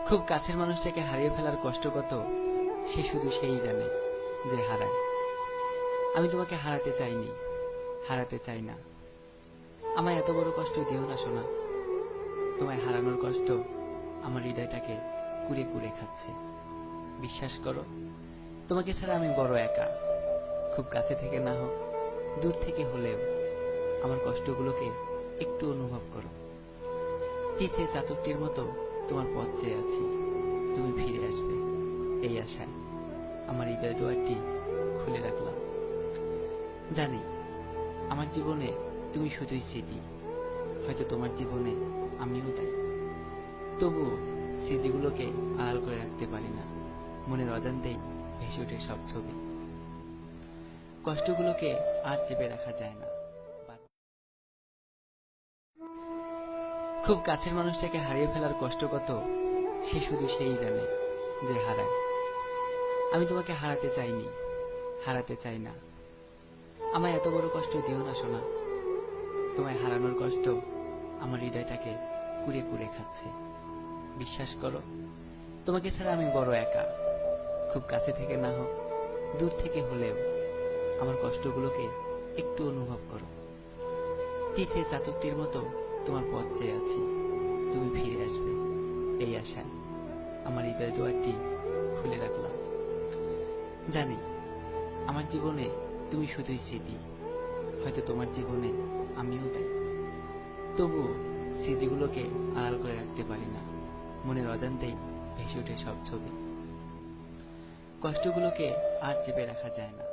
খুব কাছের মানুষটাকে হারিয়ে ফেলার কষ্ট কত সে শুধু সেই জানে যে হারায়। আমি তোমাকে হারাতে চাইনি, হারাতে চাই না। আমায় এত বড় কষ্ট দিও না সোনা। তোমায় হারানোর কষ্ট আমার হৃদয়টাকে কুড়ে কুড়ে খাচ্ছে। বিশ্বাস করো, তোমাকে ছাড়া আমি বড় একা। খুব কাছে থেকে না হোক, দূর থেকে হলেও আমার কষ্টগুলোকে একটু অনুভব করো। তীর্থের চাতকটির মতো তোমার পথ চেয়ে আছি, তুমি ফিরে আসবে এই আশায় আমার হৃদয় দুয়ারটি খুলে রাখলাম। জানি আমার জীবনে তুমি শুধুই স্মৃতি, হয়তো তোমার জীবনে আমিও তাই। তবুও স্মৃতিগুলোকে আড়াল করে রাখতে পারি না, মনের অজান্তেই ভেসে ওঠে সব ছবি। কষ্টগুলোকে আর চেপে রাখা যায় না। খুব কাছের মানুষটাকে হারিয়ে ফেলার কষ্ট কত সে শুধু সেই জানে যে হারায়। আমি তোমাকে হারাতে চাইনি, হারাতে চাই না। আমায় এত বড় কষ্ট দিও না সোনা। তোমায় হারানোর কষ্ট আমার হৃদয়টাকে কুড়ে কুড়ে খাচ্ছে। বিশ্বাস করো, তোমাকে ছাড়া আমি বড় একা। খুব কাছে থেকে না হোক, দূর থেকে হলেও আমার কষ্টগুলোকে একটু অনুভব করো। তীর্থের চাতকটির মতো তোমার পথ চেয়ে আছি, তুমি ফিরে আসবে এই আশায় আমার হৃদয় দুয়ারটি খুলে রাখলাম। জানি আমার জীবনে তুমি শুধুই স্মৃতি, হয়তো তোমার জীবনে আমিও তাই। তবুও স্মৃতিগুলোকে আড়াল করে রাখতে পারি না, মনের অজান্তেই ভেসে ওঠে সব ছবি। কষ্টগুলোকে আর চেপে রাখা যায় না।